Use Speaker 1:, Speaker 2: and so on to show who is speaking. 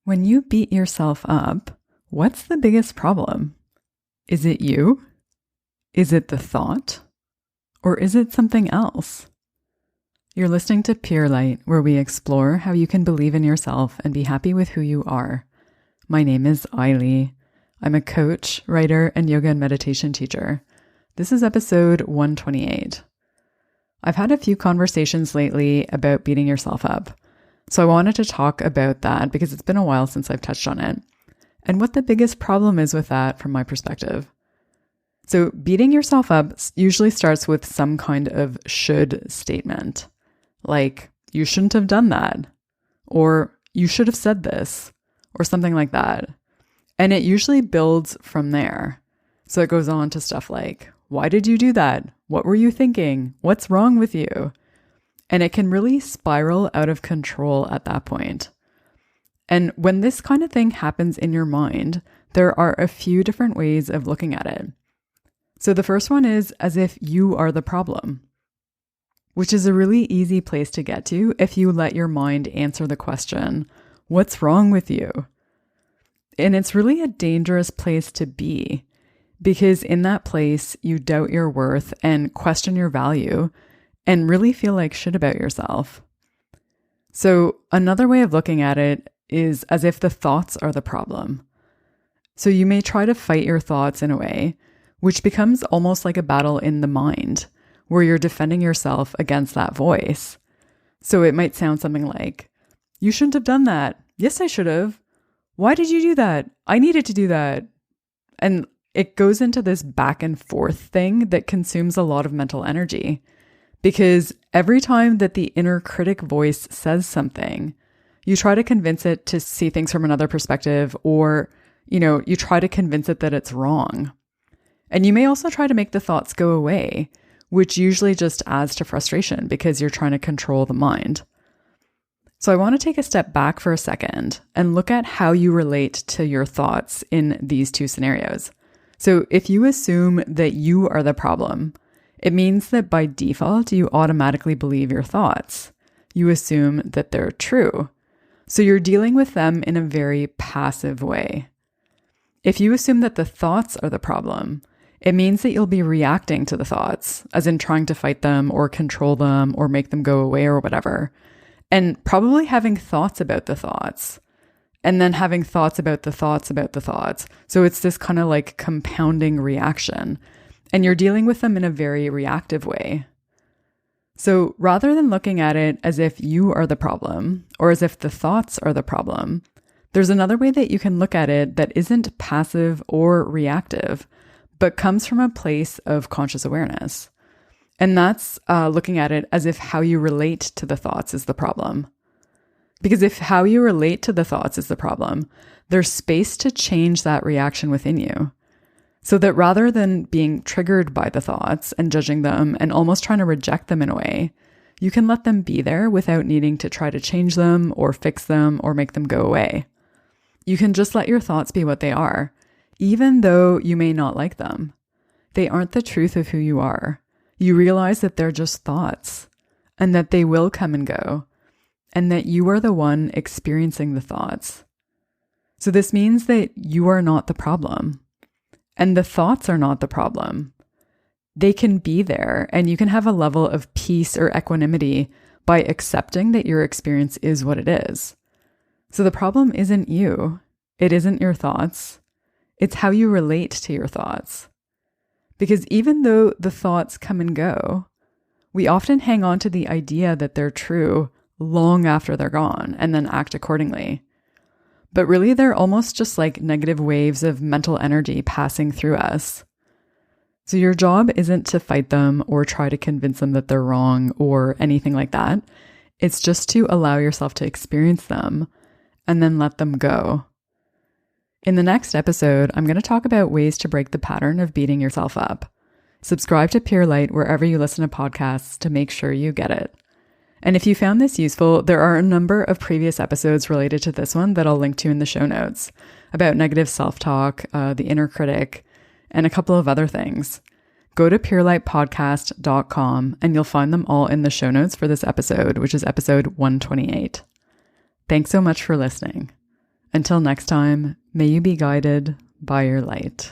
Speaker 1: When you beat yourself up, what's the biggest problem? Is it you? Is it the thought? Or is it something else? You're listening to Pure Light, where we explore how you can believe in yourself and be happy with who you are. My name is Ailey. I'm a coach, writer, and yoga and meditation teacher. This is episode 128. I've had a few conversations lately about beating yourself up. So I wanted to talk about that because it's been a while since I've touched on it and what the biggest problem is with that from my perspective. So beating yourself up usually starts with some kind of should statement, like you shouldn't have done that, or you should have said this, or something like that. And it usually builds from there. So it goes on to stuff like, why did you do that? What were you thinking? What's wrong with you? And it can really spiral out of control at that point. And when this kind of thing happens in your mind, there are a few different ways of looking at it. So the first one is as if you are the problem, which is a really easy place to get to if you let your mind answer the question, what's wrong with you? And it's really a dangerous place to be because in that place, you doubt your worth and question your value and really feel like shit about yourself. So another way of looking at it is as if the thoughts are the problem. So you may try to fight your thoughts in a way, which becomes almost like a battle in the mind, where you're defending yourself against that voice. So it might sound something like, you shouldn't have done that. Yes, I should have. Why did you do that? I needed to do that. And it goes into this back and forth thing that consumes a lot of mental energy. Because every time that the inner critic voice says something, you try to convince it to see things from another perspective, or, you try to convince it that it's wrong. And you may also try to make the thoughts go away, which usually just adds to frustration because you're trying to control the mind. So I want to take a step back for a second and look at how you relate to your thoughts in these two scenarios. So if you assume that you are the problem, it means that by default, you automatically believe your thoughts. You assume that they're true. So you're dealing with them in a very passive way. If you assume that the thoughts are the problem, it means that you'll be reacting to the thoughts, as in trying to fight them or control them or make them go away or whatever, and probably having thoughts about the thoughts, and then having thoughts about the thoughts about the thoughts. So it's this kind of like compounding reaction. And you're dealing with them in a very reactive way. So rather than looking at it as if you are the problem or as if the thoughts are the problem, there's another way that you can look at it that isn't passive or reactive, but comes from a place of conscious awareness. And that's looking at it as if how you relate to the thoughts is the problem. Because if how you relate to the thoughts is the problem, there's space to change that reaction within you. So that rather than being triggered by the thoughts and judging them and almost trying to reject them in a way, you can let them be there without needing to try to change them or fix them or make them go away. You can just let your thoughts be what they are, even though you may not like them. They aren't the truth of who you are. You realize that they're just thoughts and that they will come and go and that you are the one experiencing the thoughts. So this means that you are not the problem. And the thoughts are not the problem. They can be there, and you can have a level of peace or equanimity by accepting that your experience is what it is. So the problem isn't you. It isn't your thoughts. It's how you relate to your thoughts. Because even though the thoughts come and go, we often hang on to the idea that they're true long after they're gone and then act accordingly. But really, they're almost just like negative waves of mental energy passing through us. So your job isn't to fight them or try to convince them that they're wrong or anything like that. It's just to allow yourself to experience them and then let them go. In the next episode, I'm going to talk about ways to break the pattern of beating yourself up. Subscribe to Pure Light wherever you listen to podcasts to make sure you get it. And if you found this useful, there are a number of previous episodes related to this one that I'll link to in the show notes about negative self-talk, the inner critic, and a couple of other things. Go to purelightpodcast.com and you'll find them all in the show notes for this episode, which is episode 128. Thanks so much for listening. Until next time, may you be guided by your light.